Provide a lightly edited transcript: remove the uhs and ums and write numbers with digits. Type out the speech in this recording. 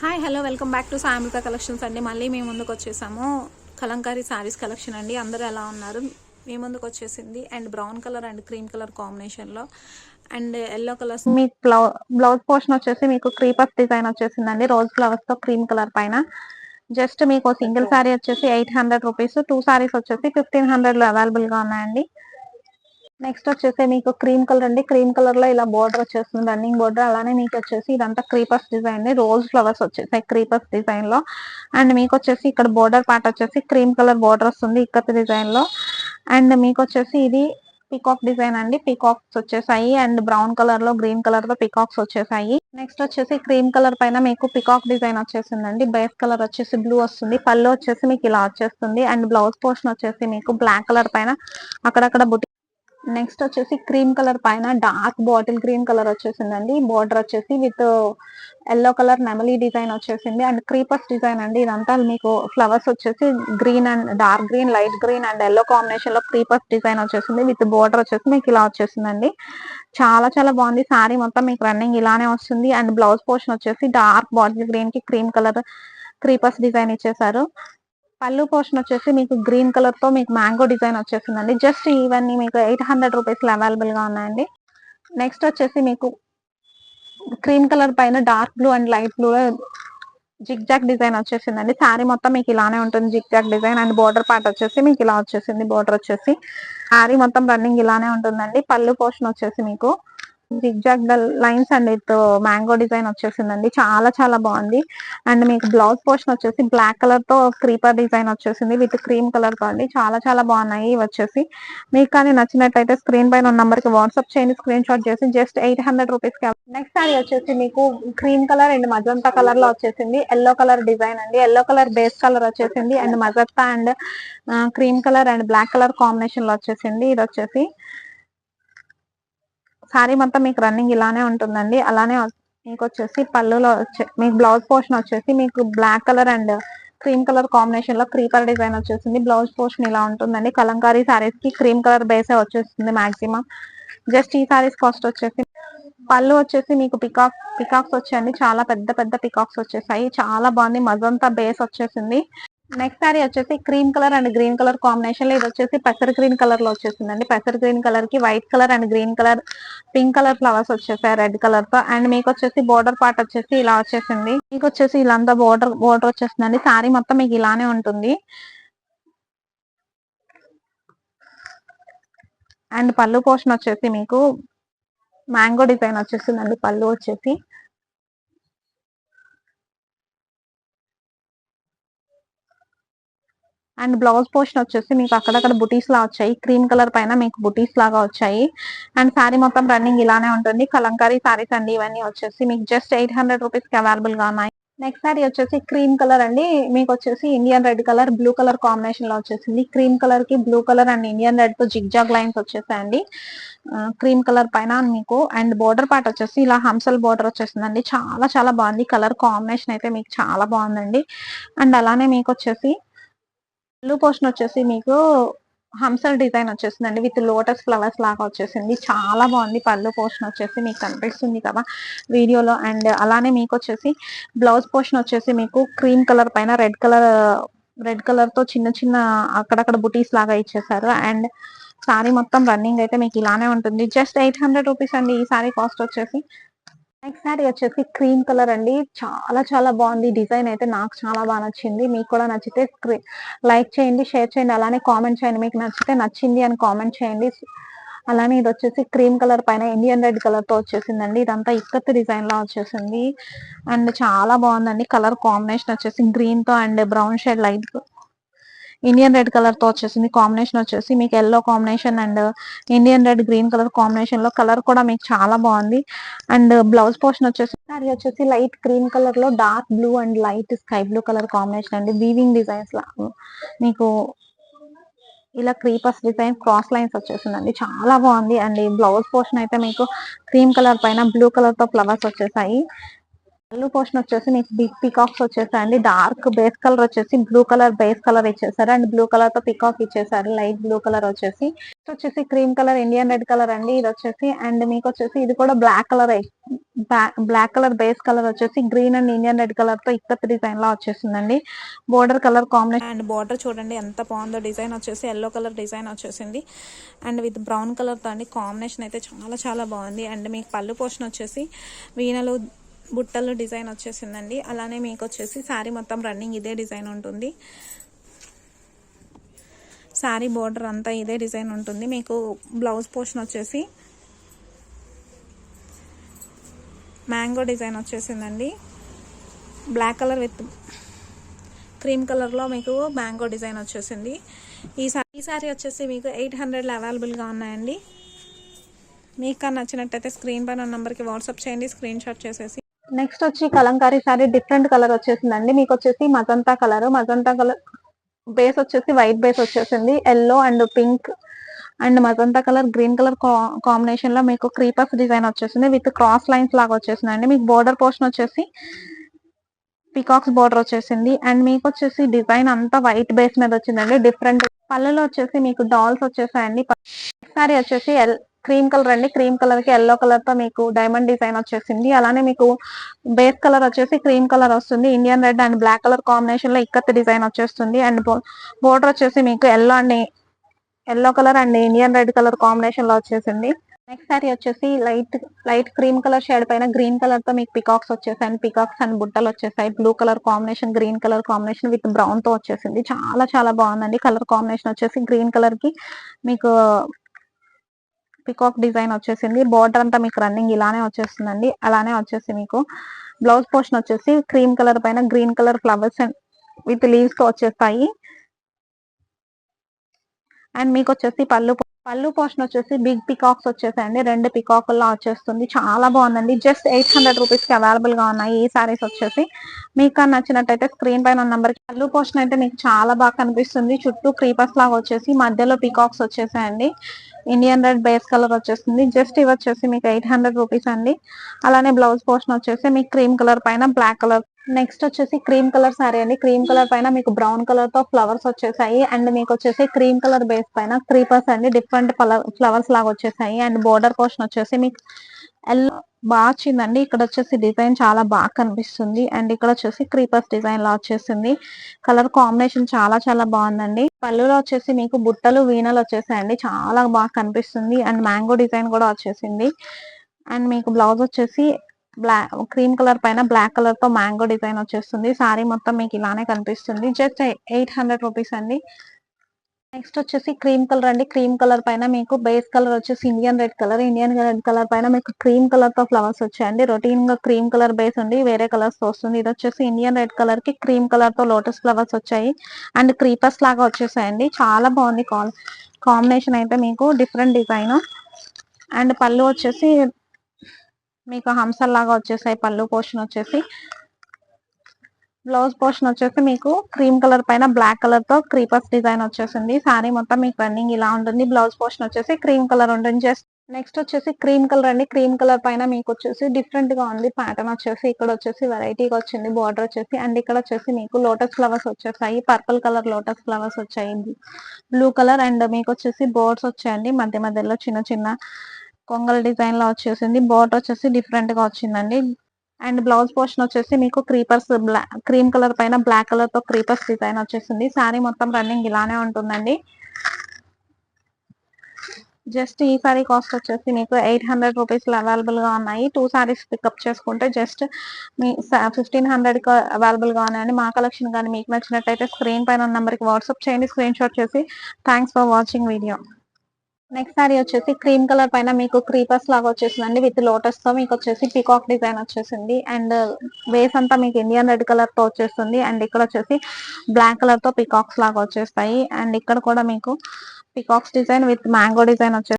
Hi hello welcome back to Sayamrutha collections అండి. మళ్ళీ మేము ముందుకు వచ్చేసాము. కలంకారీ శారీస్ కలెక్షన్ అండి. అందరూ ఎలా ఉన్నారు? మీ ముందుకు వచ్చేసింది and brown colour and cream colour కాంబినేషన్లో అండ్ ఎల్లో కలర్. మీకు బ్లౌజ్ పోర్షన్ వచ్చేసి మీకు క్రీపర్స్ డిజైన్ వచ్చేసిందండి. రోజ్ ఫ్లవర్స్తో క్రీమ్ కలర్ పైన. జస్ట్ మీకు సింగిల్ శారీ వచ్చేసి 800 రూపీస్, 2 శారీస్ వచ్చేసి 1500లో అవైలబుల్గా ఉన్నాయండి. నెక్స్ట్ వచ్చేసి మీకు క్రీమ్ కలర్ అండి. క్రీమ్ కలర్ లో ఇలా బోర్డర్ వచ్చేస్తుంది, రన్నింగ్ బోర్డర్. అలానే మీకు వచ్చేసి ఇదంతా క్రీపర్స్ డిజైన్, రోజ్ ఫ్లవర్స్ వచ్చేసాయి క్రీపర్స్ డిజైన్ లో. అండ్ మీకు వచ్చేసి ఇక్కడ బోర్డర్ పార్ట్ వచ్చేసి క్రీమ్ కలర్ బోర్డర్ వస్తుంది ఇక్కత్ డిజైన్ లో. అండ్ మీకు వచ్చేసి ఇది పికాక్ డిజైన్ అండి. పికాక్స్ వచ్చేసాయి అండ్ బ్రౌన్ కలర్ లో గ్రీన్ కలర్ లో పికాక్స్ వచ్చేసాయి. నెక్స్ట్ వచ్చేసి క్రీమ్ కలర్ పైన మీకు పికాక్ డిజైన్ వచ్చేసిందండి. బేస్ కలర్ వచ్చేసి బ్లూ వస్తుంది. పళ్ళు వచ్చేసి మీకు ఇలా వచ్చేస్తుంది అండ్ బ్లౌజ్ పోర్షన్ వచ్చేసి మీకు బ్లాక్ కలర్ పైన అక్కడక్కడ బుట్టి. నెక్స్ట్ వచ్చేసి క్రీమ్ కలర్ పైన డార్క్ బాటిల్ గ్రీన్ కలర్ వచ్చేసిందండి. బోర్డర్ వచ్చేసి విత్ ఎల్లో కలర్ నెమలీ డిజైన్ వచ్చేసింది అండ్ క్రీపర్స్ డిజైన్ అండి. ఇదంతా మీకు ఫ్లవర్స్ వచ్చేసి green and dark green, light green and yellow combination లో క్రీపర్స్ డిజైన్ వచ్చేసింది విత్ బోర్డర్ వచ్చేసి మీకు ఇలా వచ్చేసిందండి. చాలా చాలా బాగుంది. శారీ మొత్తం మీకు రన్నింగ్ ఇలానే వస్తుంది అండ్ బ్లౌజ్ పోర్షన్ వచ్చేసి డార్క్ బాటిల్ గ్రీన్ కి క్రీమ్ కలర్ క్రీపర్స్ డిజైన్ ఇచ్చేసారు. పళ్ళు పోర్షన్ వచ్చేసి మీకు గ్రీన్ కలర్ తో మీకు మ్యాంగో డిజైన్ వచ్చేసిందండి. జస్ట్ ఇవన్నీ మీకు 800 రూపీస్ లో అవైలబుల్ గా ఉన్నాయండి. నెక్స్ట్ వచ్చేసి మీకు క్రీమ్ కలర్ పైన dark blue and light blue zig zag design వచ్చేసిందండి. శారీ మొత్తం మీకు ఇలానే ఉంటుంది zig zag design and border part వచ్చేసి మీకు ఇలా వచ్చేసింది. బోర్డర్ వచ్చేసి శారీ మొత్తం రన్నింగ్ ఇలానే ఉంటుందండి. పళ్ళు పోర్షన్ వచ్చేసి మీకు zigzag lines and with mango design వచ్చేసిందండి. చాలా చాలా బాగుంది. అండ్ మీకు బ్లౌజ్ పోర్షన్ వచ్చేసి బ్లాక్ కలర్ తో క్రీపర్ డిజైన్ వచ్చేసింది విత్ క్రీమ్ కలర్ తో అండి. చాలా చాలా బాగున్నాయి ఇవి వచ్చేసి. మీకు కానీ నచ్చినట్లయితే స్క్రీన్ పైన ఉన్న నంబర్ కి వాట్సాప్ చేయండి. స్క్రీన్ షాట్ చేసి జస్ట్ 800 రూపీస్ కి. నెక్స్ట్ సారీ వచ్చేసి మీకు cream colour and magenta colour లో వచ్చేసింది. ఎల్లో కలర్ డిజైన్ అండి. ఎల్లో కలర్ బేస్ కలర్ వచ్చేసింది and magenta and cream colour and black colour combination లో వచ్చేసింది. ఇది వచ్చేసి శారీ మొత్తం మీకు రన్నింగ్ ఇలానే ఉంటుందండి. అలానే మీకు వచ్చేసి పళ్ళులో మీకు బ్లౌజ్ పోర్షన్ వచ్చేసి మీకు black colour and cream colour combination లో క్రీపర్ డిజైన్ వచ్చేసింది. బ్లౌజ్ పోర్షన్ ఇలా ఉంటుందండి. కలంకారీ సారీస్ కి క్రీమ్ కలర్ బేసే వచ్చేస్తుంది మాక్సిమం. జస్ట్ ఈ సారీస్ కాస్ట్ వచ్చేసి పళ్ళు వచ్చేసి మీకు పికాక్స్ వచ్చాయండి. చాలా పెద్ద పెద్ద పికాక్స్ వచ్చేసాయి. చాలా బాగుంది. మజంతా బేస్ వచ్చేసింది. నెక్స్ట్ సారీ వచ్చేసి cream colour and green colour combination లో ఇది వచ్చేసి పెసర్ గ్రీన్ కలర్ లో వచ్చేసిందండి. పెసర్ గ్రీన్ కలర్ కి white colour and green colour pink colour flowers వచ్చేసాయి రెడ్ కలర్ తో. అండ్ మీకు వచ్చేసి బోర్డర్ పార్ట్ వచ్చేసి ఇలా వచ్చేసింది. మీకు వచ్చేసి ఇలాంతా బోర్డర్ వచ్చేసిందండి. శారీ మొత్తం మీకు ఇలానే ఉంటుంది. అండ్ పళ్ళు పోర్షన్ వచ్చేసి మీకు మ్యాంగో డిజైన్ వచ్చేసిందండి. పళ్ళు వచ్చేసి అండ్ బ్లౌజ్ పోర్షన్ వచ్చేసి మీకు అక్కడక్కడ బుటీస్ లా వచ్చాయి. క్రీమ్ కలర్ పైన మీకు బుటీస్ లాగా వచ్చాయి. అండ్ శారీ మొత్తం రన్నింగ్ ఇలానే ఉంటుంది. కలంకారీ శారీస్ అండి ఇవన్నీ వచ్చేసి మీకు జస్ట్ 800 రూపీస్ కి అవైలబుల్ గా ఉన్నాయి. నెక్స్ట్ శారీ వచ్చేసి క్రీమ్ కలర్ అండి. మీకు వచ్చేసి Indian red colour blue colour combination లో వచ్చేసింది. క్రీమ్ కలర్ కి blue colour and Indian red తో జిగ్ జాగ్ లైన్స్ వచ్చేసాయండి క్రీమ్ కలర్ పైన మీకు. అండ్ బోర్డర్ పార్ట్ వచ్చేసి ఇలా హంసల్ బోర్డర్ వచ్చేసిందండి. చాలా చాలా బాగుంది. కలర్ కాంబినేషన్ అయితే మీకు చాలా బాగుందండి. అండ్ అలానే మీకు వచ్చేసి బ్లూ పోర్షన్ వచ్చేసి మీకు హంసల్ డిజైన్ వచ్చేసిందండి విత్ లోటస్ ఫ్లవర్స్ లాగా వచ్చేసింది. చాలా బాగుంది. పళ్ళు పోర్షన్ వచ్చేసి మీకు కనిపిస్తుంది కదా వీడియోలో. అండ్ అలానే మీకు వచ్చేసి బ్లౌజ్ పోర్షన్ వచ్చేసి మీకు క్రీమ్ కలర్ పైన రెడ్ కలర్ తో చిన్న చిన్న అక్కడక్కడ బుటీస్ లాగా ఇచ్చేసారు. అండ్ సారీ మొత్తం రన్నింగ్ అయితే మీకు ఇలానే ఉంటుంది. జస్ట్ 800 రూపీస్ అండి ఈ సారీ కాస్ట్ వచ్చేసి. నెక్స్ట్ సారీ వచ్చేసి క్రీమ్ కలర్ అండి. చాలా చాలా బాగుంది. డిజైన్ అయితే నాకు చాలా బాగా నచ్చింది. మీకు కూడా నచ్చితే లైక్ చేయండి, షేర్ చేయండి, అలానే కామెంట్ చేయండి. మీకు నచ్చితే నచ్చింది అని కామెంట్ చేయండి. అలానే ఇది వచ్చేసి క్రీమ్ కలర్ పైన ఇండియన్ రెడ్ కలర్ తో వచ్చేసిందండి. ఇదంతా ఇక్కత్ డిజైన్ లా వచ్చేసింది అండ్ చాలా బాగుందండి. కలర్ కాంబినేషన్ వచ్చేసి గ్రీన్ తో and brown shade light Indian red colour తో వచ్చేసింది. కాంబినేషన్ వచ్చేసి మీకు yellow combination and Indian red green colour combination లో కలర్ కూడా మీకు చాలా బాగుంది. అండ్ బ్లౌజ్ పోర్షన్ వచ్చేసి సారీ వచ్చేసి లైట్ క్రీమ్ కలర్ లో dark blue and light sky blue colour combination అండి. వీవింగ్ డిజైన్స్ లా మీకు ఇలా క్రీపర్స్ డిజైన్ క్రాస్ లైన్స్ వచ్చేసిందండి. చాలా బాగుంది. అండ్ ఈ బ్లౌజ్ పోర్షన్ అయితే మీకు క్రీమ్ కలర్ పైన బ్లూ కలర్ తో ఫ్లవర్స్ వచ్చేసాయి. పళ్ళు పోర్షన్ వచ్చేసి మీకు బిగ్ పికాక్స్ వచ్చేసాయండి. డార్క్ బేస్ కలర్ వచ్చేసి బ్లూ కలర్ బేస్ కలర్ ఇచ్చేసారు అండ్ బ్లూ కలర్ తో పికాక్ ఇచ్చేసారు. లైట్ బ్లూ కలర్ వచ్చేసి cream colour Indian red colour అండి ఇది వచ్చేసి. అండ్ మీకు వచ్చేసి ఇది కూడా black colour black colour base colour వచ్చేసి green and Indian red colour తో ఇక్కత్ డిజైన్ లా వచ్చేసిందండి. Border colour combination and border చూడండి ఎంత బాగుందో. డిజైన్ వచ్చేసి ఎల్లో కలర్ డిజైన్ వచ్చేసింది అండ్ విత్ బ్రౌన్ కలర్ తో అండి. కాంబినేషన్ అయితే చాలా చాలా బాగుంది. అండ్ మీకు పళ్ళు పోర్షన్ వచ్చేసి వీణలు బుట్టలు డిజైన్ వచ్చేసిందండి. అలానే మీకు వచ్చేసి శారీ మొత్తం రన్నింగ్ ఇదే డిజైన్ ఉంటుంది. శారీ బోర్డర్ అంతా ఇదే డిజైన్ ఉంటుంది. మీకు బ్లౌజ్ పోర్షన్ వచ్చేసి మ్యాంగో డిజైన్ వచ్చేసిందండి. బ్లాక్ కలర్ విత్ క్రీమ్ కలర్లో మీకు మ్యాంగో డిజైన్ వచ్చేసింది. ఈ శారీ వచ్చేసి మీకు 800లో అవైలబుల్గా ఉన్నాయండి. మీకు నచ్చినట్టయితే స్క్రీన్ పైన నెంబర్కి వాట్సాప్ చేయండి, స్క్రీన్ షాట్ చేసేసి. నెక్స్ట్ వచ్చి కలంకారీ శారీ డిఫరెంట్ కలర్ వచ్చేసిందండి. మీకు వచ్చేసి మజంతా కలర్ బేస్ వచ్చేసి వైట్ బేస్ వచ్చేసింది. Yellow and pink and magenta colour green colour combination లో మీకు క్రీపర్స్ డిజైన్ వచ్చేసింది విత్ క్రాస్ లైన్స్ లాగా వచ్చేసిందండి. మీకు బోర్డర్ పోర్షన్ వచ్చేసి పికాక్స్ బోర్డర్ వచ్చేసింది అండ్ మీకు వచ్చేసి డిజైన్ అంతా వైట్ బేస్ మీద వచ్చిందండి. డిఫరెంట్ పళ్ళులో వచ్చేసి మీకు డాల్స్ వచ్చేసాయండి. సారీ వచ్చేసి క్రీమ్ కలర్ అండి. క్రీమ్ కలర్ కి ఎల్లో కలర్ తో మీకు డైమండ్ డిజైన్ వచ్చేసింది. అలానే మీకు బేస్ కలర్ వచ్చేసి క్రీమ్ కలర్ వస్తుంది. Indian red and black colour combination లో ఇక్కత్ డిజైన్ వచ్చేస్తుంది. అండ్ బోర్డర్ వచ్చేసి మీకు yellow colour and Indian red colour combination లో వచ్చేసింది. నెక్స్ట్ సారీ వచ్చేసి లైట్ క్రీమ్ కలర్ షేడ్ పైన గ్రీన్ కలర్ తో మీకు పికాక్స్ వచ్చేసాయి. పికాక్స్ అండ్ బుట్టలు వచ్చేసాయి. Blue colour combination green colour combination with brown తో వచ్చేసింది. చాలా చాలా బాగుందండి. కలర్ కాంబినేషన్ వచ్చేసి గ్రీన్ కలర్ కి మీకు పికాక్ డిజైన్ వచ్చేసింది. బోర్డర్ అంతా మీకు రన్నింగ్ ఇలానే వచ్చేస్తుందండి. అలానే వచ్చేసి మీకు బ్లౌజ్ పోర్షన్ వచ్చేసి క్రీమ్ కలర్ పైన green colour flowers with leaves తో వచ్చేస్తాయి. అండ్ మీకు వచ్చేసి పళ్ళు పోర్షన్ వచ్చేసి బిగ్ పికాక్స్ వచ్చేసాయండి. 2 పికాకుల్లా వచ్చేస్తుంది. చాలా బాగుందండి. జస్ట్ 800 రూపీస్ కి అవైలబుల్ గా ఉన్నాయి ఈ సారీస్ వచ్చేసి. మీకు నచ్చినట్టయితే స్క్రీన్ పైన నంబర్. పళ్ళు పోర్షన్ అయితే మీకు చాలా బాగా కనిపిస్తుంది. చుట్టూ క్రీపర్స్ లాగా వచ్చేసి మధ్యలో పికాక్స్ వచ్చేసాయండి. ఇండియన్ రెడ్ బేస్ కలర్ వచ్చేస్తుంది. జస్ట్ ఇవి వచ్చేసి మీకు 800 రూపీస్ అండి. అలానే బ్లౌజ్ పోర్షన్ వచ్చేసి మీకు క్రీమ్ కలర్ పైన బ్లాక్ కలర్. నెక్స్ట్ వచ్చేసి క్రీమ్ కలర్ సారీ అండి. క్రీమ్ కలర్ పైన మీకు బ్రౌన్ కలర్ తో ఫ్లవర్స్ వచ్చేసాయి అండ్ మీకు వచ్చేసి క్రీమ్ కలర్ బేస్ పైన క్రీపర్స్ అండి డిఫరెంట్ ఫ్లవర్స్ లాగా వచ్చేసాయి. అండ్ బోర్డర్ పోర్షన్ వచ్చేసి మీకు ఎల్లో బాగా వచ్చిందండి. ఇక్కడ వచ్చేసి డిజైన్ చాలా బాగా కనిపిస్తుంది అండ్ ఇక్కడ వచ్చేసి క్రీపర్స్ డిజైన్ లా వచ్చేసింది. కలర్ కాంబినేషన్ చాలా చాలా బాగుందండి. పళ్ళులో వచ్చేసి మీకు బుట్టలు వీణలు వచ్చేసాయండి. చాలా బాగా కనిపిస్తుంది అండ్ మ్యాంగో డిజైన్ కూడా వచ్చేసింది. అండ్ మీకు బ్లౌజ్ వచ్చేసి క్రీమ్ కలర్ పైన బ్లాక్ కలర్ తో మ్యాంగో డిజైన్ వచ్చేస్తుంది. సారీ మొత్తం మీకు ఇలానే కనిపిస్తుంది. జస్ట్ 800 రూపీస్ అండి. నెక్స్ట్ వచ్చేసి క్రీమ్ కలర్ అండి. క్రీమ్ కలర్ పైన మీకు బేస్ కలర్ వచ్చేసి ఇండియన్ రెడ్ కలర్ పైన మీకు క్రీమ్ కలర్ తో ఫ్లవర్స్ వచ్చాయండి. రొటీన్ గా క్రీమ్ కలర్ బేస్ ఉండి వేరే కలర్స్ తో వస్తుంది. ఇది వచ్చేసి ఇండియన్ రెడ్ కలర్ కి క్రీమ్ కలర్ తో లోటస్ ఫ్లవర్స్ వచ్చాయి అండ్ క్రీపర్స్ లాగా వచ్చేసాయండి. చాలా బాగుంది కాంబినేషన్ అయితే మీకు డిఫరెంట్ డిజైన్. అండ్ పళ్ళు వచ్చేసి మీకు హంసల్లాగా వచ్చేసాయి. పళ్ళు పోర్షన్ వచ్చేసి బ్లౌజ్ పోర్షన్ వచ్చేసి మీకు క్రీమ్ కలర్ పైన బ్లాక్ కలర్ తో క్రీపర్స్ డిజైన్ వచ్చేసింది. సారీ మొత్తం మీకు రన్నింగ్ ఇలా ఉంటుంది. బ్లౌజ్ పోర్షన్ వచ్చేసి క్రీమ్ కలర్ ఉంటుంది. జస్ట్ నెక్స్ట్ వచ్చేసి క్రీమ్ కలర్ అండి. క్రీమ్ కలర్ పైన మీకు వచ్చేసి డిఫరెంట్ గా ఉంది. ప్యాటర్న్ వచ్చేసి ఇక్కడ వచ్చేసి వెరైటీగా వచ్చింది. బార్డర్ వచ్చేసి అండ్ ఇక్కడ వచ్చేసి మీకు లోటస్ ఫ్లవర్స్ వచ్చేసాయి. పర్పుల్ కలర్ లోటస్ ఫ్లవర్స్ వచ్చాయి. బ్లూ కలర్ అండ్ మీకు వచ్చేసి బోర్డ్స్ వచ్చాయండి. మధ్య మధ్యలో చిన్న చిన్న కొంగల్ డిజైన్ లో వచ్చేసింది. బోర్డర్ వచ్చేసి డిఫరెంట్ గా వచ్చిందండి. అండ్ బ్లౌజ్ పోర్షన్ వచ్చేసి మీకు క్రీమ్ కలర్ పైన బ్లాక్ కలర్ తో క్రీపర్స్ డిజైన్ వచ్చేసింది. సారీ మొత్తం రన్నింగ్ ఇలానే ఉంటుందండి. జస్ట్ ఈ సారీ కాస్ట్ వచ్చేసి మీకు 800 రూపీస్ లో అవైలబుల్ గా ఉన్నాయి. 2 సారీస్ పికప్ చేసుకుంటే జస్ట్ మీ 1500 కి అవైలబుల్ గా ఉన్నాయండి. మా కలెక్షన్ కానీ మీకు నచ్చినట్టయితే స్క్రీన్ పైన నంబర్ కి వాట్సాప్ చేయండి, స్క్రీన్ షాట్ చేసి. Thanks for watching video. Next sari వచ్చేసి క్రీమ్ కలర్ పైన మీకు క్రీపర్స్ లాగా వచ్చేసిందండి విత్ లోటస్ తో మీకు వచ్చేసి పికాక్ డిజైన్ వచ్చేసింది. అండ్ బేస్ అంతా మీకు ఇండియన్ రెడ్ కలర్ తో వచ్చేస్తుంది. అండ్ ఇక్కడ వచ్చేసి బ్లాక్ కలర్ తో పికాక్స్ లాగా వచ్చేస్తాయి. అండ్ ఇక్కడ కూడా మీకు peacocks design with mango design వచ్చేసి